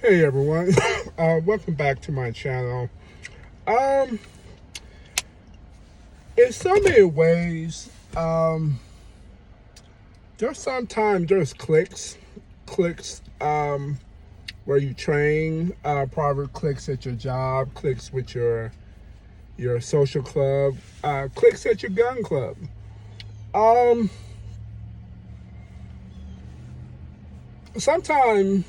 Hey everyone, welcome back to my channel. Um, in so many ways, there's clicks where you train, probably clicks at your job, clicks with your social club, clicks at your gun club. Um, Sometimes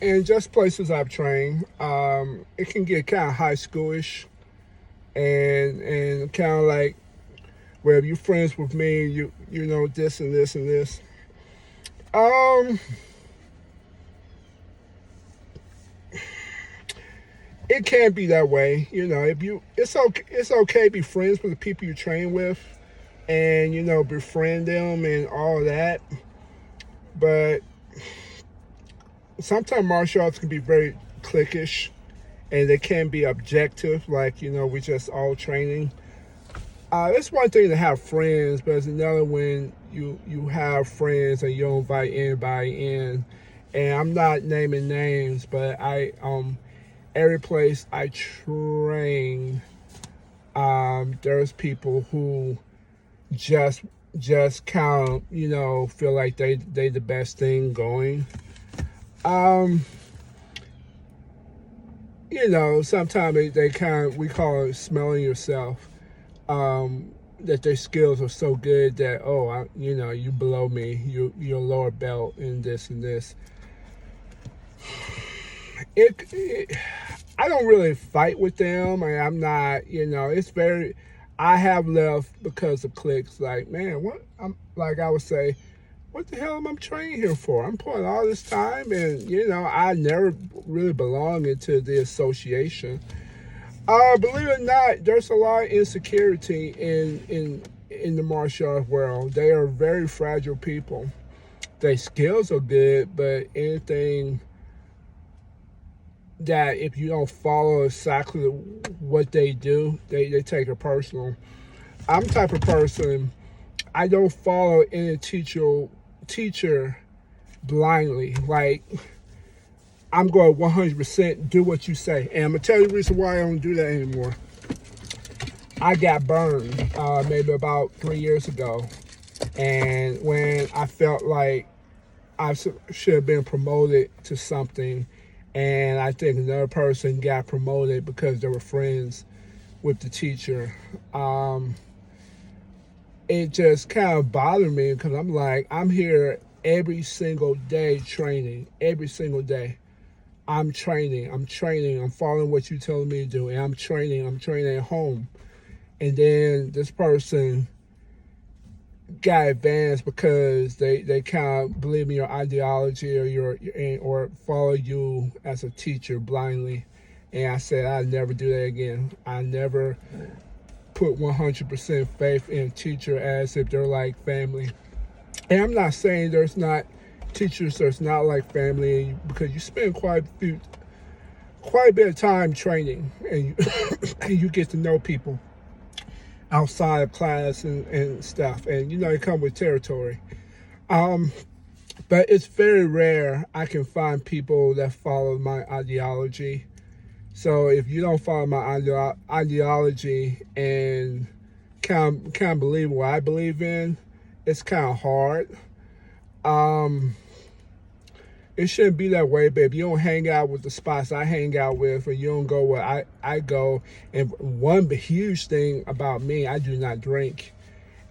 in just places I've trained, it can get kind of high schoolish and kind of like, well, if you're friends with me, you know this and this and this. Um, it can be that way, you know. If you, it's okay to be friends with the people you train with, and befriend them and all that. But sometimes martial arts can be very cliquish, and they can be objective, like we just all training. It's one thing to have friends, but it's another when you have friends and you don't invite anybody in. And I'm not naming names, but every place I train, there's people who just kind of feel like they the best thing going. Um, Sometimes they kind of, we call it smelling yourself. That their skills are so good that, you below me, you're lower belt in this and this. It I don't really fight with them, and I'm not, it's very. I have left because of clicks. Like, man, what I would say, what the hell am I training here for? I'm putting all this time, and I never really belong into the association. Believe it or not, there's a lot of insecurity in the martial arts world. They are very fragile people. Their skills are good, but anything that if you don't follow exactly what they do, they take it personal. I'm the type of person, I don't follow any teacher blindly. Like, I'm going 100% do what you say. And I'm going to tell you the reason why I don't do that anymore. I got burned maybe about 3 years ago. And when I felt like I should have been promoted to something, and I think another person got promoted because they were friends with the teacher, it just kind of bothered me because I'm like, I'm here every single day training, every single day. I'm training, I'm following what you're telling me to do, and I'm training at home. And then this person got advanced because they kind of believe in your ideology or follow you as a teacher blindly. And I said, I'd never do that again. I never put 100% faith in a teacher as if they're like family. And I'm not saying there's not teachers that's not like family, because you spend quite a bit of time training, and and you get to know people outside of class and stuff, and it come with territory. Um, but it's very rare I can find people that follow my ideology. So if you don't follow my ideology and kind of believe what I believe in, it's kind of hard. Um, it shouldn't be that way, but if you don't hang out with the spots I hang out with, or you don't go where I go, and one huge thing about me, I do not drink.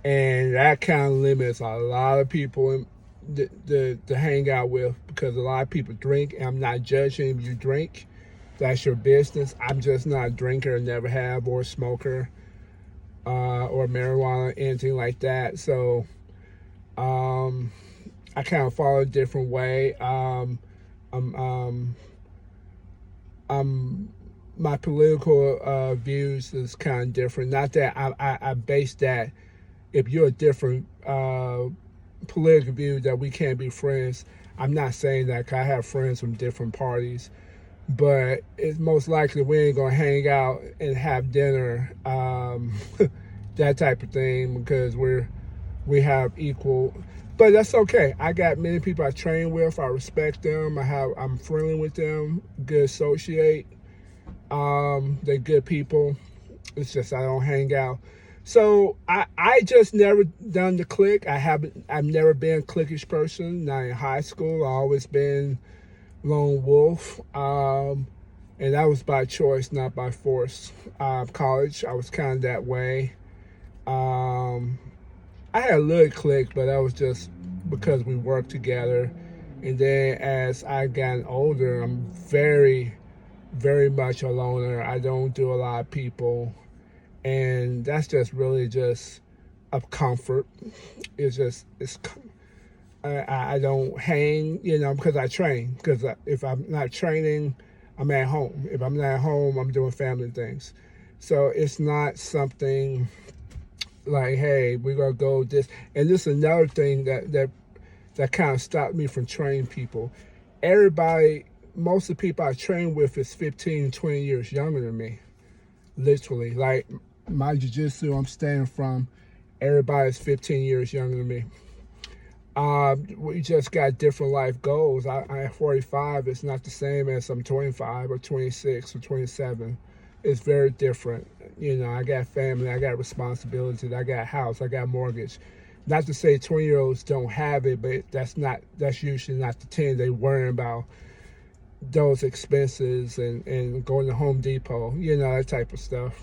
And that kind of limits a lot of people to hang out with, because a lot of people drink, and I'm not judging if you drink. That's your business. I'm just not a drinker, never have, or a smoker, or marijuana, anything like that. So I kind of follow a different way. I'm, um, I'm my political views is kind of different. Not that I base that if you're a different political view that we can't be friends. I'm not saying that, 'cause I have friends from different parties, but it's most likely we ain't gonna hang out and have dinner, that type of thing, because we have equal, but that's okay. I got many people I train with. I respect them. I'm friendly with them. Good associate. They're good people. It's just I don't hang out. So I just never done the click. I've never been a cliquish person. Not in high school. I always been lone wolf. And that was by choice, not by force. College, I was kind of that way. Um, I had a little click, but that was just because we worked together. And then as I got older, I'm very, very much a loner. I don't do a lot of people, and that's just really just a comfort. It's I don't hang, because I train. Because if I'm not training, I'm at home. If I'm not at home, I'm doing family things. So it's not something like, hey, we're gonna go this. And this is another thing that kind of stopped me from training people. Everybody, most of the people I train with is 15, 20 years younger than me. Literally, like my jiu-jitsu I'm staying from, everybody's 15 years younger than me. We just got different life goals. I 45. It's not the same as I'm 25 or 26 or 27. It's very different. I got family, I got responsibilities, I got a house, I got mortgage. Not to say 20-year-olds don't have it, but that's usually not the 10. They worrying about those expenses and going to Home Depot, that type of stuff.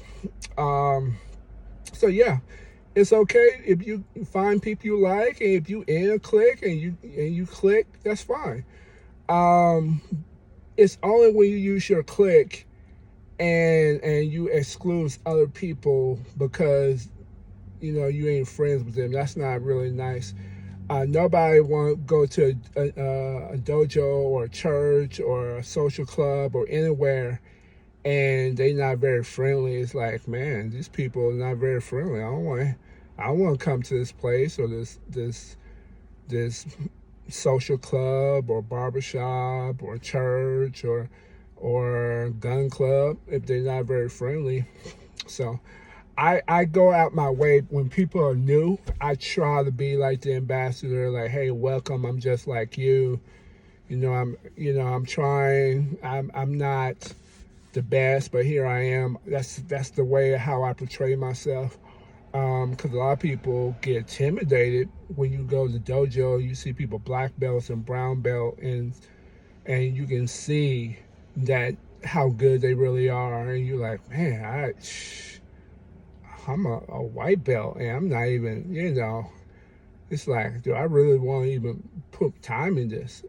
So yeah, it's okay if you find people you like, and if you in a click and you click, that's fine. It's only when you use your click and you exclude other people because you ain't friends with them. That's not really nice. Nobody want to go to a dojo or a church or a social club or anywhere and they not very friendly. It's like, man, these people are not very friendly. I don't want to come to this place or this social club or barbershop or church or gun club if they're not very friendly. So I go out my way when people are new. I try to be like the ambassador, like, hey, welcome. I'm just like you. I'm trying. I'm not the best, but here I am. That's the way how I portray myself. Because a lot of people get intimidated when you go to dojo. You see people black belts and brown belt, and you can see that how good they really are, and you're like, man, I'm a white belt, and I'm not even, it's like, do I really want to even put time in this,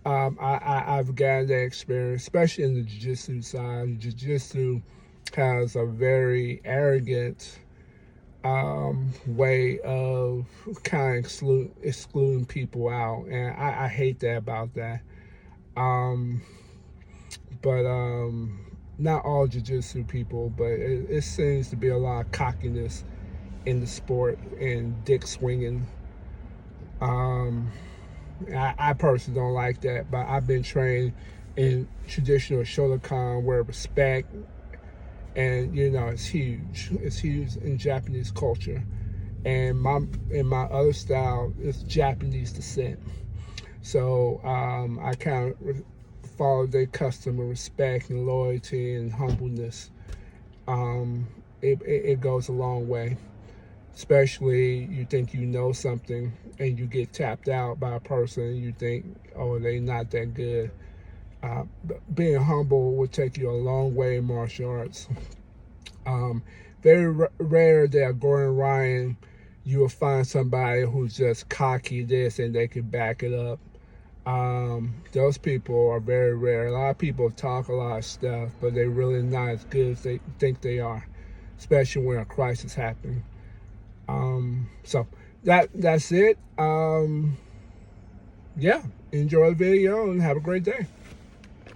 I've gotten that experience, especially in the jiu-jitsu side. Jiu-jitsu has a very arrogant way of kind of excluding people out, and I hate that about that. Um, but not all jiu-jitsu people, but it seems to be a lot of cockiness in the sport and dick swinging. I personally don't like that, but I've been trained in traditional Shotokan where respect and it's huge. It's huge in Japanese culture, and my other style is Japanese descent. So I kind of follow their custom of respect and loyalty and humbleness. It goes a long way, especially you think you know something and you get tapped out by a person and you think, oh, they not that good. Being humble will take you a long way in martial arts. Very rare that Gordon Ryan, you will find somebody who's just cocky this and they can back it up. Those people are very rare. A lot of people talk a lot of stuff, but they're really not as good as they think they are, especially when a crisis happens. So that's it. Yeah, enjoy the video and have a great day.